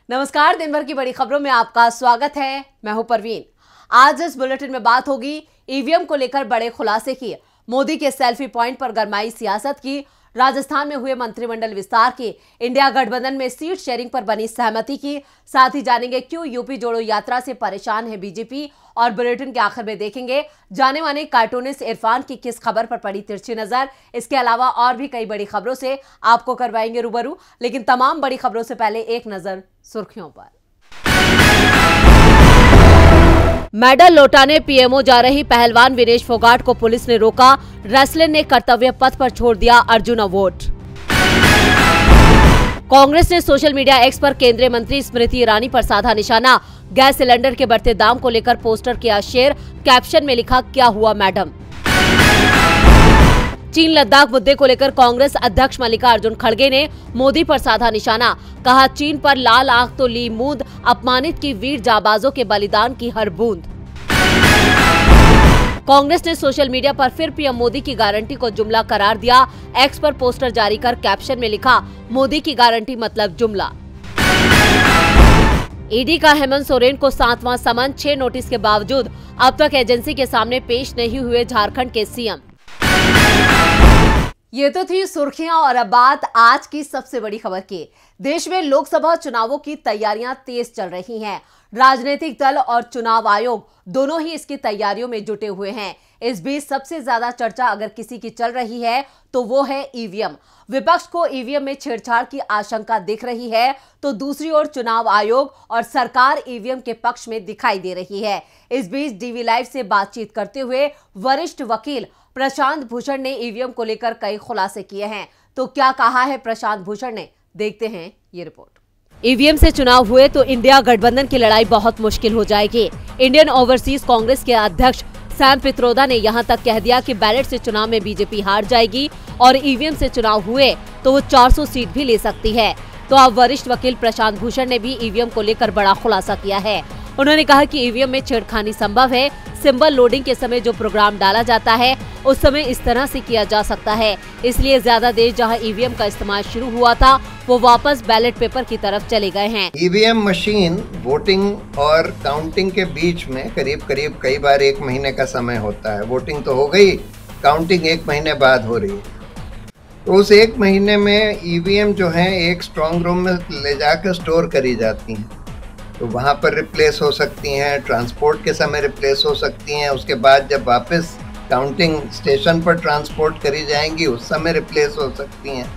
नमस्कार, दिन भर की बड़ी खबरों में आपका स्वागत है। मैं हूं परवीन। आज इस बुलेटिन में बात होगी ईवीएम को लेकर बड़े खुलासे की, मोदी के सेल्फी पॉइंट पर गरमाई सियासत की, राजस्थान में हुए मंत्रिमंडल विस्तार की, इंडिया गठबंधन में सीट शेयरिंग पर बनी सहमति की, साथ ही जानेंगे क्यों यूपी जोड़ो यात्रा से परेशान है बीजेपी। और बुलेटिन के आखिर में देखेंगे जाने माने कार्टूनिस्ट इरफान की किस खबर पर पड़ी तिरछी नजर। इसके अलावा और भी कई बड़ी खबरों से आपको करवाएंगे रूबरू, लेकिन तमाम बड़ी खबरों से पहले एक नजर सुर्खियों पर। मेडल लौटाने पीएमओ जा रही पहलवान विनेश फोगाट को पुलिस ने रोका, रेसलर ने कर्तव्य पथ पर छोड़ दिया अर्जुन अवार्ड। कांग्रेस ने सोशल मीडिया एक्स पर केंद्रीय मंत्री स्मृति ईरानी पर साधा निशाना, गैस सिलेंडर के बढ़ते दाम को लेकर पोस्टर किया शेयर, कैप्शन में लिखा क्या हुआ मैडम। चीन लद्दाख मुद्दे को लेकर कांग्रेस अध्यक्ष मल्लिकार्जुन खड़गे ने मोदी पर साधा निशाना, कहा चीन पर लाल आंख तो ली मूंद, अपमानित की वीर जाबाजों के बलिदान की हर बूंद। कांग्रेस ने सोशल मीडिया पर फिर पीएम मोदी की गारंटी को जुमला करार दिया, एक्स पर पोस्टर जारी कर कैप्शन में लिखा मोदी की गारंटी मतलब जुमला। ईडी का हेमंत सोरेन को 7वां समन, 6 नोटिस के बावजूद अब तक एजेंसी के सामने पेश नहीं हुए झारखंड के सीएम। ये तो थी सुर्खियां और अब बात आज की सबसे बड़ी खबर की। देश में लोकसभा चुनावों की तैयारियां तेज चल रही हैं। राजनीतिक दल और चुनाव आयोग दोनों ही इसकी तैयारियों में जुटे हुए हैं। इस बीच सबसे ज्यादा चर्चा अगर किसी की चल रही है तो वो है ईवीएम। विपक्ष को ईवीएम में छेड़छाड़ की आशंका दिख रही है, तो दूसरी ओर चुनाव आयोग और सरकार ईवीएम के पक्ष में दिखाई दे रही है। इस बीच डीवी लाइव से बातचीत करते हुए वरिष्ठ वकील प्रशांत भूषण ने ईवीएम को लेकर कई खुलासे किए हैं। तो क्या कहा है प्रशांत भूषण ने, देखते हैं ये रिपोर्ट। ईवीएम से चुनाव हुए तो इंडिया गठबंधन की लड़ाई बहुत मुश्किल हो जाएगी। इंडियन ओवरसीज कांग्रेस के अध्यक्ष सैम पित्रोदा ने यहां तक कह दिया कि बैलेट से चुनाव में बीजेपी हार जाएगी और ईवीएम से चुनाव हुए तो वो 400 सीट भी ले सकती है। तो अब वरिष्ठ वकील प्रशांत भूषण ने भी ईवीएम को लेकर बड़ा खुलासा किया है। उन्होंने कहा कि ईवीएम में छेड़खानी संभव है। सिंबल लोडिंग के समय जो प्रोग्राम डाला जाता है उस समय इस तरह से किया जा सकता है, इसलिए ज्यादा देर जहां ईवीएम का इस्तेमाल शुरू हुआ था वो वापस बैलेट पेपर की तरफ चले गए हैं। ईवीएम मशीन वोटिंग और काउंटिंग के बीच में करीब कई बार 1 महीने का समय होता है। वोटिंग तो हो गई, काउंटिंग 1 महीने बाद हो रही है। तो उस 1 महीने में ईवीएम जो है एक स्ट्रॉन्ग रूम में ले जाकर स्टोर करी जाती हैं, तो वहाँ पर रिप्लेस हो सकती हैं, ट्रांसपोर्ट के समय रिप्लेस हो सकती हैं, उसके बाद जब वापस काउंटिंग स्टेशन पर ट्रांसपोर्ट करी जाएंगी उस समय रिप्लेस हो सकती हैं।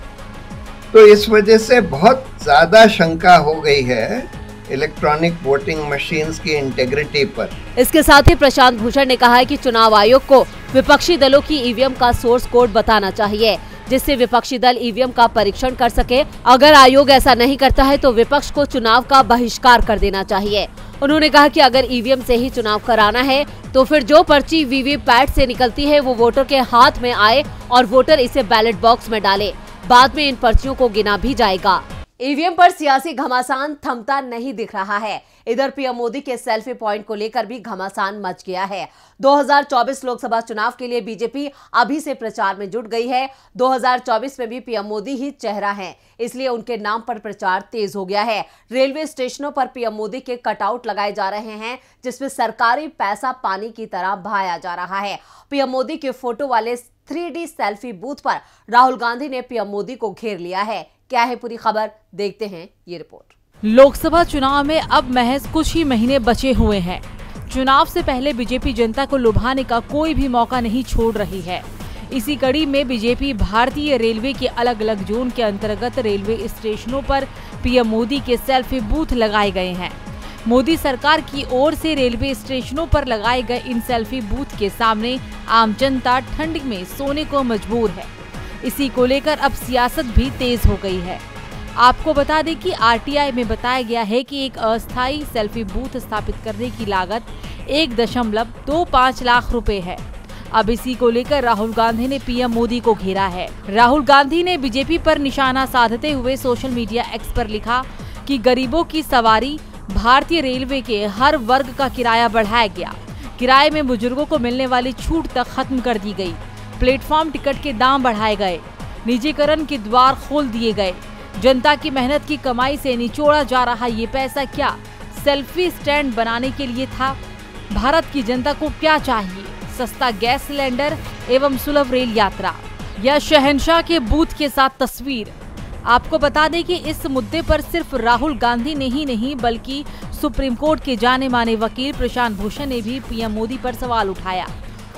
तो इस वजह से बहुत ज़्यादा शंका हो गई है इलेक्ट्रॉनिक वोटिंग मशीन्स की इंटेग्रिटी पर। इसके साथ ही प्रशांत भूषण ने कहा है कि चुनाव आयोग को विपक्षी दलों की ईवीएम का सोर्स कोड बताना चाहिए, जिससे विपक्षी दल ईवीएम का परीक्षण कर सके। अगर आयोग ऐसा नहीं करता है तो विपक्ष को चुनाव का बहिष्कार कर देना चाहिए। उन्होंने कहा कि अगर ईवीएम से ही चुनाव कराना है तो फिर जो पर्ची वीवीपैट से निकलती है वो वोटर के हाथ में आए और वोटर इसे बैलेट बॉक्स में डाले। बाद में इन पर्चियों को गिना भी जाएगा। ईवीएम पर सियासी घमासान थमता नहीं दिख रहा है। इधर पीएम मोदी के सेल्फी पॉइंट को लेकर भी घमासान मच गया है। 2024 लोकसभा चुनाव के लिए बीजेपी अभी से प्रचार में जुट गई है। 2024 में भी पीएम मोदी ही चेहरा है, इसलिए उनके नाम पर प्रचार तेज हो गया है। रेलवे स्टेशनों पर पीएम मोदी के कटआउट लगाए जा रहे हैं, जिसमें सरकारी पैसा पानी की तरह बहाया जा रहा है। पीएम मोदी के फोटो वाले 3D सेल्फी बूथ पर राहुल गांधी ने पीएम मोदी को घेर लिया है। क्या है पूरी खबर, देखते हैं ये रिपोर्ट। लोकसभा चुनाव में अब महज कुछ ही महीने बचे हुए हैं। चुनाव से पहले बीजेपी जनता को लुभाने का कोई भी मौका नहीं छोड़ रही है। इसी कड़ी में बीजेपी भारतीय रेलवे के अलग अलग जोन के अंतर्गत रेलवे स्टेशनों पर पीएम मोदी के सेल्फी बूथ लगाए गए हैं। मोदी सरकार की ओर से रेलवे स्टेशनों पर लगाए गए इन सेल्फी बूथ के सामने आम जनता ठंड में सोने को मजबूर है। इसी को लेकर अब सियासत भी तेज हो गई है। आपको बता दें कि आरटीआई में बताया गया है कि एक अस्थायी सेल्फी बूथ स्थापित करने की लागत 1.25 लाख रुपए है। अब इसी को लेकर राहुल गांधी ने पीएम मोदी को घेरा है। राहुल गांधी ने बीजेपी पर निशाना साधते हुए सोशल मीडिया एक्स पर लिखा कि गरीबों की सवारी, भारतीय रेलवे के हर वर्ग का किराया बढ़ाया गया, किराए में बुजुर्गों को मिलने वाली छूट तक खत्म कर दी गई, प्लेटफॉर्म टिकट के दाम बढ़ाए गए, निजीकरण के द्वार खोल दिए गए, जनता की मेहनत की कमाई से निचोड़ा जा रहा ये पैसा क्या सेल्फी स्टैंड बनाने के लिए था? भारत की जनता को क्या चाहिए? सस्ता गैस सिलेंडर एवं सुलभ रेल यात्रा या शहंशाह के बूथ के साथ तस्वीर? आपको बता दें कि इस मुद्दे पर सिर्फ राहुल गांधी ने ही नहीं बल्कि सुप्रीम कोर्ट के जाने माने वकील प्रशांत भूषण ने भी पीएम मोदी पर सवाल उठाया।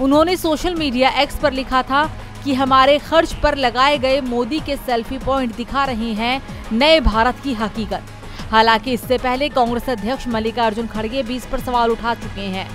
उन्होंने सोशल मीडिया एक्स पर लिखा था कि हमारे खर्च पर लगाए गए मोदी के सेल्फी पॉइंट दिखा रहे हैं नए भारत की हकीकत। हालांकि इससे पहले कांग्रेस अध्यक्ष मल्लिकार्जुन खड़गे भी इस पर सवाल उठा चुके हैं।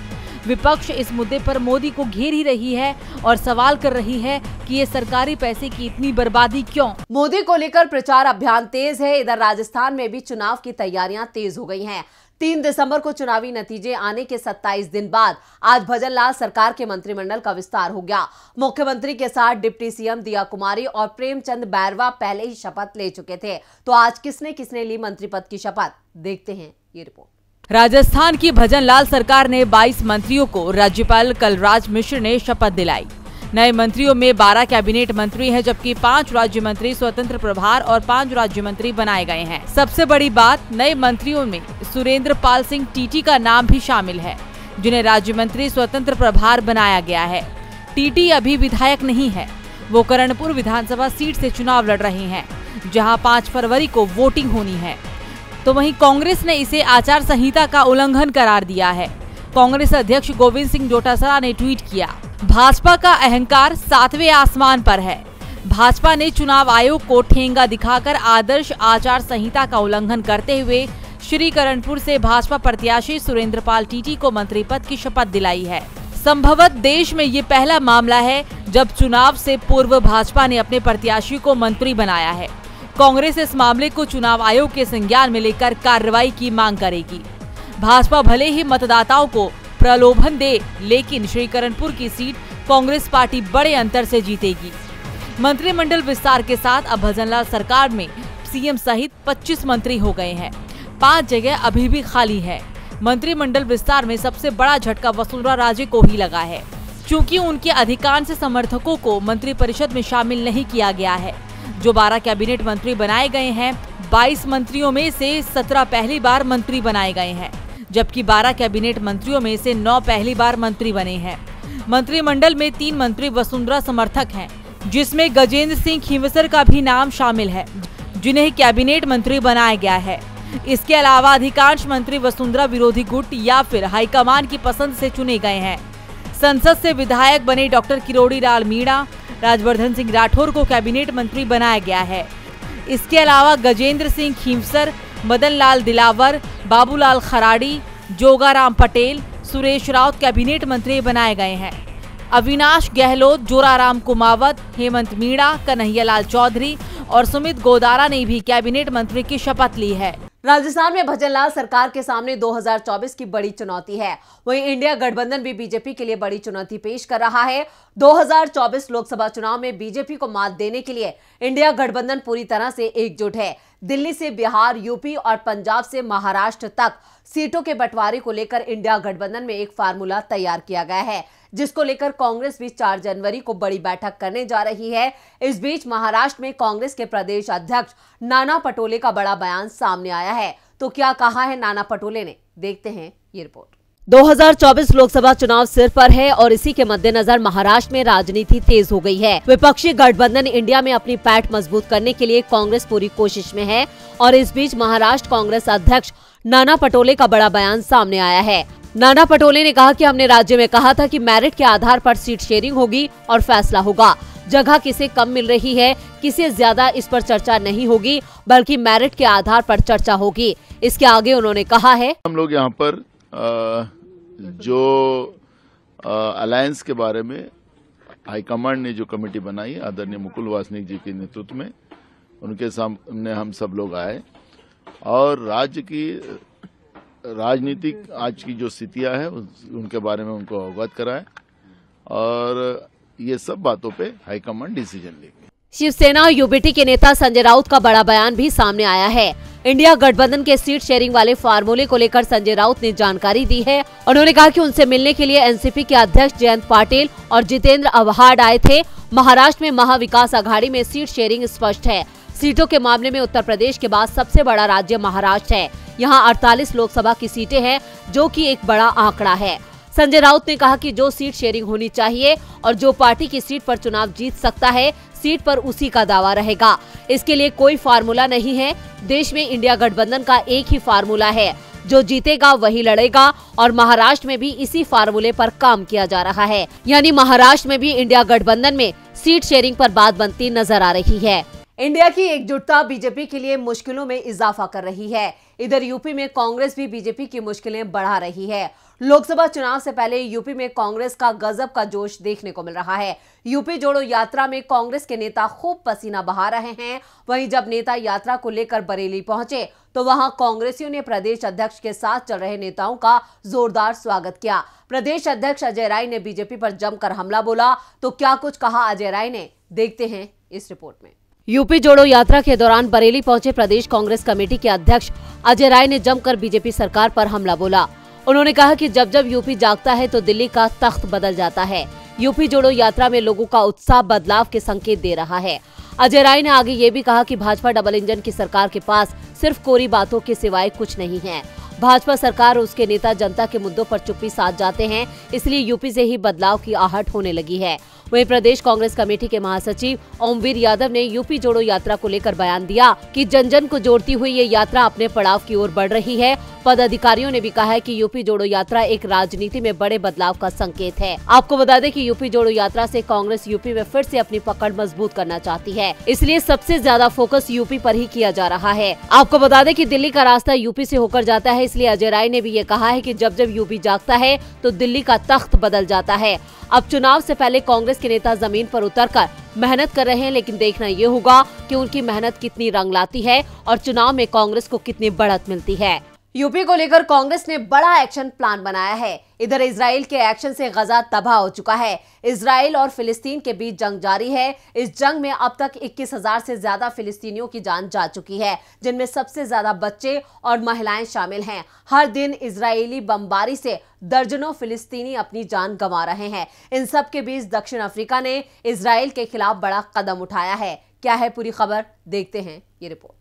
विपक्ष इस मुद्दे पर मोदी को घेर ही रही है और सवाल कर रही है कि ये सरकारी पैसे की इतनी बर्बादी क्यों? मोदी को लेकर प्रचार अभियान तेज है। इधर राजस्थान में भी चुनाव की तैयारियां तेज हो गई हैं। 3 दिसंबर को चुनावी नतीजे आने के 27 दिन बाद आज भजनलाल सरकार के मंत्रिमंडल का विस्तार हो गया। मुख्यमंत्री के साथ डिप्टी सीएम दिया कुमारी और प्रेमचंद बैरवा पहले ही शपथ ले चुके थे। तो आज किसने किसने ली मंत्री पद की शपथ, देखते हैं ये रिपोर्ट। राजस्थान की भजनलाल सरकार ने 22 मंत्रियों को राज्यपाल कलराज मिश्र ने शपथ दिलाई। नए मंत्रियों में 12 कैबिनेट मंत्री हैं, जबकि 5 राज्य मंत्री स्वतंत्र प्रभार और 5 राज्य मंत्री बनाए गए हैं। सबसे बड़ी बात, नए मंत्रियों में सुरेंद्र पाल सिंह टीटी का नाम भी शामिल है, जिन्हें राज्य मंत्री स्वतंत्र प्रभार बनाया गया है। टीटी अभी विधायक नहीं है, वो करणपुर विधानसभा सीट से चुनाव लड़ रहे हैं, जहां 5 फरवरी को वोटिंग होनी है। तो वहीं कांग्रेस ने इसे आचार संहिता का उल्लंघन करार दिया है। कांग्रेस अध्यक्ष गोविंद सिंह डोटासरा ने ट्वीट किया, भाजपा का अहंकार 7वें आसमान पर है। भाजपा ने चुनाव आयोग को ठेंगा दिखाकर आदर्श आचार संहिता का उल्लंघन करते हुए श्री करणपुर से भाजपा प्रत्याशी सुरेंद्र पाल टीटी को मंत्री पद की शपथ दिलाई है। संभवत देश में ये पहला मामला है जब चुनाव से पूर्व भाजपा ने अपने प्रत्याशी को मंत्री बनाया है। कांग्रेस इस मामले को चुनाव आयोग के संज्ञान में लेकर कार्रवाई की मांग करेगी। भाजपा भले ही मतदाताओं को प्रलोभन दे, लेकिन श्रीकरणपुर की सीट कांग्रेस पार्टी बड़े अंतर से जीतेगी। मंत्रिमंडल विस्तार के साथ अब भजनलाल सरकार में सीएम सहित 25 मंत्री हो गए हैं। 5 जगह अभी भी खाली है। मंत्रिमंडल विस्तार में सबसे बड़ा झटका वसुंधरा राजे को ही लगा है, क्योंकि उनके अधिकांश समर्थकों को मंत्रिपरिषद में शामिल नहीं किया गया है। जो 12 कैबिनेट मंत्री बनाए गए हैं, 22 मंत्रियों में से 17 पहली बार मंत्री बनाए गए हैं, जबकि 12 कैबिनेट मंत्रियों में से 9 पहली बार मंत्री बने हैं। मंत्रिमंडल में 3 मंत्री वसुंधरा समर्थक हैं, जिसमें गजेंद्र सिंह खींवसर का भी नाम शामिल है, जिन्हें कैबिनेट मंत्री बनाया गया है। इसके अलावा अधिकांश मंत्री वसुंधरा विरोधी गुट या फिर हाईकमान की पसंद से चुने गए हैं। संसद से विधायक बने डॉक्टर किरोड़ी लाल मीणा, राजवर्धन सिंह राठौर को कैबिनेट मंत्री बनाया गया है। इसके अलावा गजेंद्र सिंह खींवसर, मदन लाल दिलावर, बाबूलाल खराड़ी, जोगाराम पटेल, सुरेश राउत कैबिनेट मंत्री बनाए गए हैं। अविनाश गहलोत, जोराराम कुमावत, हेमंत मीणा, कन्हैयालाल चौधरी और सुमित गोदारा ने भी कैबिनेट मंत्री की शपथ ली है। राजस्थान में भजनलाल सरकार के सामने 2024 की बड़ी चुनौती है। वहीं इंडिया गठबंधन भी बीजेपी के लिए बड़ी चुनौती पेश कर रहा है। 2024 लोकसभा चुनाव में बीजेपी को मात देने के लिए इंडिया गठबंधन पूरी तरह से एकजुट है। दिल्ली से बिहार, यूपी और पंजाब से महाराष्ट्र तक सीटों के बंटवारे को लेकर इंडिया गठबंधन में एक फार्मूला तैयार किया गया है, जिसको लेकर कांग्रेस भी 4 जनवरी को बड़ी बैठक करने जा रही है। इस बीच महाराष्ट्र में कांग्रेस के प्रदेश अध्यक्ष नाना पटोले का बड़ा बयान सामने आया है। तो क्या कहा है नाना पटोले ने, देखते हैं ये रिपोर्ट। 2024 लोकसभा चुनाव सिर पर है और इसी के मद्देनजर महाराष्ट्र में राजनीति तेज हो गई है। विपक्षी गठबंधन इंडिया में अपनी पैठ मजबूत करने के लिए कांग्रेस पूरी कोशिश में है और इस बीच महाराष्ट्र कांग्रेस अध्यक्ष नाना पटोले का बड़ा बयान सामने आया है। नाना पटोले ने कहा कि हमने राज्य में कहा था कि मेरिट के आधार पर सीट शेयरिंग होगी और फैसला होगा। जगह किसे कम मिल रही है, किसे ज्यादा, इस पर चर्चा नहीं होगी, बल्कि मेरिट के आधार पर चर्चा होगी। इसके आगे उन्होंने कहा है, हम लोग यहाँ पर जो अलायंस के बारे में हाईकमांड ने जो कमेटी बनाई, आदरणीय मुकुल वासनिक जी के नेतृत्व में, उनके सामने हम सब लोग आए और राज्य की राजनीतिक आज की जो स्थितियां है उनके बारे में उनको अवगत कराए और ये सब बातों पे हाईकमांड डिसीजन लेगी। शिवसेना और यूबीटी के नेता संजय राउत का बड़ा बयान भी सामने आया है। इंडिया गठबंधन के सीट शेयरिंग वाले फार्मूले को लेकर संजय राउत ने जानकारी दी है। उन्होंने कहा कि उनसे मिलने के लिए एनसीपी के अध्यक्ष जयंत पाटिल और जितेंद्र आव्हाड आए थे। महाराष्ट्र में महाविकास आघाड़ी में सीट शेयरिंग स्पष्ट है। सीटों के मामले में उत्तर प्रदेश के बाद सबसे बड़ा राज्य महाराष्ट्र है। यहाँ 48 लोकसभा की सीटें हैं, जो कि एक बड़ा आंकड़ा है। संजय राउत ने कहा कि जो सीट शेयरिंग होनी चाहिए और जो पार्टी की सीट पर चुनाव जीत सकता है, सीट पर उसी का दावा रहेगा। इसके लिए कोई फार्मूला नहीं है। देश में इंडिया गठबंधन का एक ही फार्मूला है, जो जीतेगा वही लड़ेगा, और महाराष्ट्र में भी इसी फार्मूले पर काम किया जा रहा है। यानी महाराष्ट्र में भी इंडिया गठबंधन में सीट शेयरिंग पर बात बनती नजर आ रही है। इंडिया की एकजुटता बीजेपी के लिए मुश्किलों में इजाफा कर रही है। इधर यूपी में कांग्रेस भी बीजेपी की मुश्किलें बढ़ा रही है। लोकसभा चुनाव से पहले यूपी में कांग्रेस का गजब का जोश देखने को मिल रहा है। यूपी जोड़ो यात्रा में कांग्रेस के नेता खूब पसीना बहा रहे हैं। वहीं जब नेता यात्रा को लेकर बरेली पहुंचे तो वहां कांग्रेसियों ने प्रदेश अध्यक्ष के साथ चल रहे नेताओं का जोरदार स्वागत किया। प्रदेश अध्यक्ष अजय राय ने बीजेपी पर जमकर हमला बोला। तो क्या कुछ कहा अजय राय ने, देखते हैं इस रिपोर्ट में। यूपी जोड़ो यात्रा के दौरान बरेली पहुंचे प्रदेश कांग्रेस कमेटी के अध्यक्ष अजय राय ने जमकर बीजेपी सरकार पर हमला बोला। उन्होंने कहा कि जब जब यूपी जागता है तो दिल्ली का तख्त बदल जाता है। यूपी जोड़ो यात्रा में लोगों का उत्साह बदलाव के संकेत दे रहा है। अजय राय ने आगे ये भी कहा कि भाजपा डबल इंजन की सरकार के पास सिर्फ कोरी बातों के सिवाय कुछ नहीं है। भाजपा सरकार और उसके नेता जनता के मुद्दों पर चुप्पी साध जाते हैं, इसलिए यूपी से ही बदलाव की आहट होने लगी है। वहीं प्रदेश कांग्रेस कमेटी के महासचिव ओमवीर यादव ने यूपी जोड़ो यात्रा को लेकर बयान दिया कि जन जन को जोड़ती हुई ये यात्रा अपने पड़ाव की ओर बढ़ रही है। पदाधिकारियों ने भी कहा है कि यूपी जोड़ो यात्रा एक राजनीति में बड़े बदलाव का संकेत है। आपको बता दें कि यूपी जोड़ो यात्रा से कांग्रेस यूपी में फिर से अपनी पकड़ मजबूत करना चाहती है, इसलिए सबसे ज्यादा फोकस यूपी पर ही किया जा रहा है। आपको बता दें कि दिल्ली का रास्ता यूपी से होकर जाता है, इसलिए अजय राय ने भी ये कहा है कि जब जब यूपी जागता है तो दिल्ली का तख्त बदल जाता है। अब चुनाव से पहले कांग्रेस के नेता जमीन पर उतरकर मेहनत कर रहे हैं, लेकिन देखना ये होगा कि उनकी मेहनत कितनी रंग लाती है और चुनाव में कांग्रेस को कितनी बढ़त मिलती है। यूपी को लेकर कांग्रेस ने बड़ा एक्शन प्लान बनाया है। इधर इजराइल के एक्शन से गजा तबाह हो चुका है। इजराइल और फिलिस्तीन के बीच जंग जारी है। इस जंग में अब तक 21,000 से ज्यादा फिलिस्तीनियों की जान जा चुकी है, जिनमें सबसे ज्यादा बच्चे और महिलाएं शामिल हैं। हर दिन इजरायली बमबारी से दर्जनों फिलिस्तीनी अपनी जान गंवा रहे हैं। इन सब के बीच दक्षिण अफ्रीका ने इजराइल के खिलाफ बड़ा कदम उठाया है। क्या है पूरी खबर, देखते हैं ये रिपोर्ट।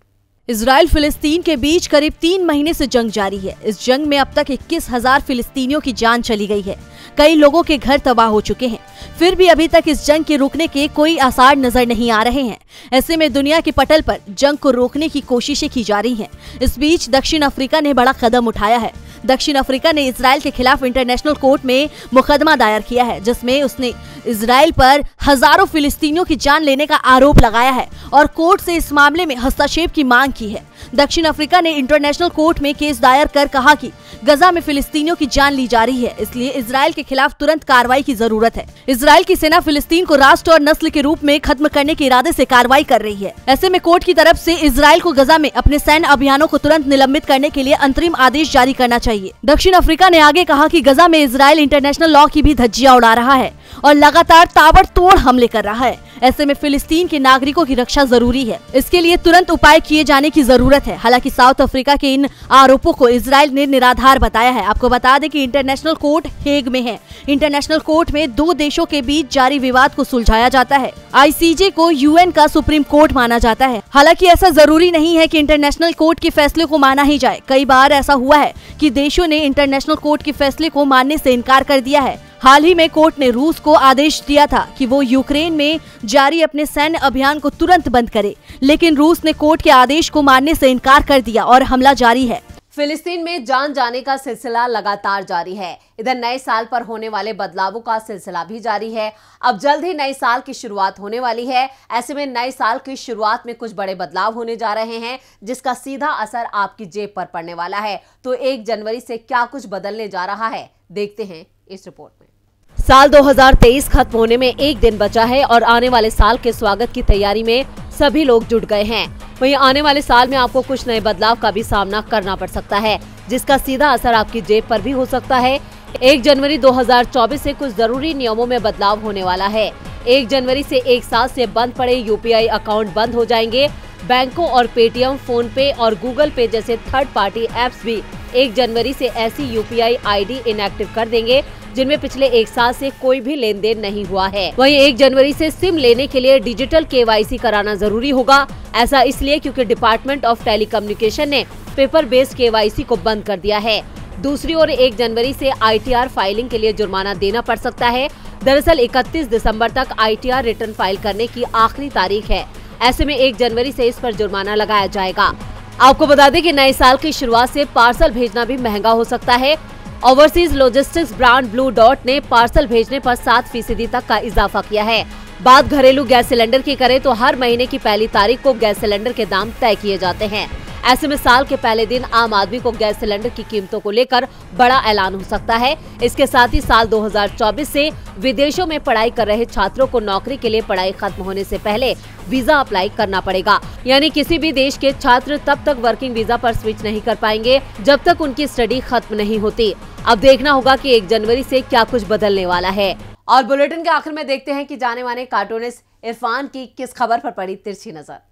इजराइल फिलिस्तीन के बीच करीब 3 महीने से जंग जारी है। इस जंग में अब तक 21,000 फिलिस्तीनियों की जान चली गई है। कई लोगों के घर तबाह हो चुके हैं। फिर भी अभी तक इस जंग के रुकने के कोई आसार नजर नहीं आ रहे हैं। ऐसे में दुनिया के पटल पर जंग को रोकने की कोशिशें की जा रही हैं। इस बीच दक्षिण अफ्रीका ने बड़ा कदम उठाया है। दक्षिण अफ्रीका ने इजराइल के खिलाफ इंटरनेशनल कोर्ट में मुकदमा दायर किया है, जिसमें उसने इजराइल पर हजारों फिलिस्तीनियों की जान लेने का आरोप लगाया है और कोर्ट से इस मामले में हस्तक्षेप की मांग की है। दक्षिण अफ्रीका ने इंटरनेशनल कोर्ट में केस दायर कर कहा कि गजा में फिलिस्तीनियों की जान ली जा रही है, इसलिए इजराइल के खिलाफ तुरंत कार्रवाई की जरूरत है। इजराइल की सेना फिलिस्तीन को राष्ट्र और नस्ल के रूप में खत्म करने के इरादे से कार्रवाई कर रही है। ऐसे में कोर्ट की तरफ से इजराइल को गजा में अपने सैन्य अभियानों को तुरंत निलंबित करने के लिए अंतरिम आदेश जारी करना चाहिए। दक्षिण अफ्रीका ने आगे कहा कि गजा में इजराइल इंटरनेशनल लॉ की भी धज्जियां उड़ा रहा है और लगातार ताबड़तोड़ हमले कर रहा है। ऐसे में फिलिस्तीन के नागरिकों की रक्षा जरूरी है। इसके लिए तुरंत उपाय किए जाने की जरूरत है। हालांकि साउथ अफ्रीका के इन आरोपों को इजराइल ने निराधार बताया है। आपको बता दें कि इंटरनेशनल कोर्ट हेग में है। इंटरनेशनल कोर्ट में 2 देशों के बीच जारी विवाद को सुलझाया जाता है। आईसीजे को यूएन का सुप्रीम कोर्ट माना जाता है। हालांकि ऐसा जरूरी नहीं है कि इंटरनेशनल कोर्ट के फैसले को माना ही जाए। कई बार ऐसा हुआ है कि देशों ने इंटरनेशनल कोर्ट के फैसले को मानने से इनकार कर दिया है। हाल ही में कोर्ट ने रूस को आदेश दिया था कि वो यूक्रेन में जारी अपने सैन्य अभियान को तुरंत बंद करे, लेकिन रूस ने कोर्ट के आदेश को मानने से इनकार कर दिया और हमला जारी है। फिलिस्तीन में जान जाने का सिलसिला लगातार जारी है। इधर नए साल पर होने वाले बदलावों का सिलसिला भी जारी है। अब जल्द ही नए साल की शुरुआत होने वाली है। ऐसे में नए साल की शुरुआत में कुछ बड़े बदलाव होने जा रहे हैं, जिसका सीधा असर आपकी जेब पर पड़ने वाला है। तो 1 जनवरी से क्या कुछ बदलने जा रहा है, देखते हैं इस रिपोर्ट में। साल 2023 खत्म होने में 1 दिन बचा है और आने वाले साल के स्वागत की तैयारी में सभी लोग जुट गए हैं। वहीं आने वाले साल में आपको कुछ नए बदलाव का भी सामना करना पड़ सकता है, जिसका सीधा असर आपकी जेब पर भी हो सकता है। 1 जनवरी 2024 से कुछ जरूरी नियमों में बदलाव होने वाला है। 1 जनवरी से एक साल से बंद पड़े यूपीआई अकाउंट बंद हो जाएंगे। बैंकों और पेटीएम, फोन पे और गूगल पे जैसे थर्ड पार्टी ऐप्स भी 1 जनवरी से ऐसी यूपीआई आईडी इनएक्टिव कर देंगे जिनमें पिछले 1 साल से कोई भी लेन देन नहीं हुआ है। वहीं 1 जनवरी से सिम लेने के लिए डिजिटल केवाईसी कराना जरूरी होगा। ऐसा इसलिए क्योंकि डिपार्टमेंट ऑफ टेलीकम्युनिकेशन ने पेपर बेस्ड केवाईसी को बंद कर दिया है। दूसरी ओर 1 जनवरी से आईटीआर फाइलिंग के लिए जुर्माना देना पड़ सकता है। दरअसल 31 दिसंबर तक आईटीआर रिटर्न फाइल करने की आखिरी तारीख है। ऐसे में 1 जनवरी से इस पर जुर्माना लगाया जाएगा। आपको बता दें कि नए साल की शुरुआत से पार्सल भेजना भी महंगा हो सकता है। Overseas logistics brand blue dot ने पार्सल भेजने पर 7% तक का इजाफा किया है। बात घरेलू गैस सिलेंडर की करें तो हर महीने की पहली तारीख को गैस सिलेंडर के दाम तय किए जाते हैं। ऐसे में साल के पहले दिन आम आदमी को गैस सिलेंडर की कीमतों को लेकर बड़ा ऐलान हो सकता है। इसके साथ ही साल 2024 से विदेशों में पढ़ाई कर रहे छात्रों को नौकरी के लिए पढ़ाई खत्म होने से पहले वीजा अप्लाई करना पड़ेगा। यानी किसी भी देश के छात्र तब तक वर्किंग वीजा पर स्विच नहीं कर पाएंगे जब तक उनकी स्टडी खत्म नहीं होती। अब देखना होगा कि 1 जनवरी से क्या कुछ बदलने वाला है। और बुलेटिन के आखिर में देखते हैं कि जाने माने कार्टूनिस्ट इरफान की किस खबर पर पड़ी तिरछी नजर।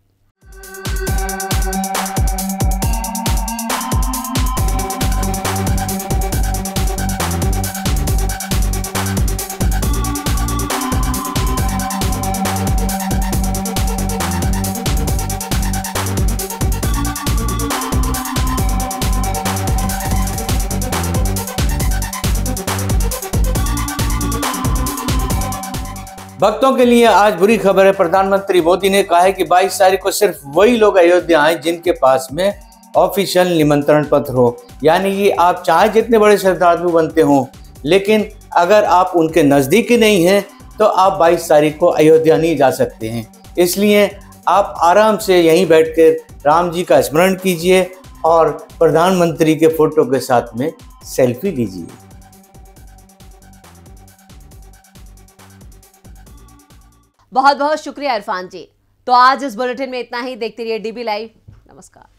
भक्तों के लिए आज बुरी खबर है। प्रधानमंत्री मोदी ने कहा है कि 22 तारीख को सिर्फ वही लोग अयोध्या आए जिनके पास में ऑफिशियल निमंत्रण पत्र हो। यानी कि आप चाहे जितने बड़े श्रद्धालु बनते हो, लेकिन अगर आप उनके नज़दीकी नहीं हैं तो आप 22 तारीख को अयोध्या नहीं जा सकते हैं। इसलिए आप आराम से यहीं बैठकर राम जी का स्मरण कीजिए और प्रधानमंत्री के फोटो के साथ में सेल्फी लीजिए। बहुत बहुत शुक्रिया इरफान जी। तो आज इस बुलेटिन में इतना ही। देखते रहिए डीबी लाइव। नमस्कार।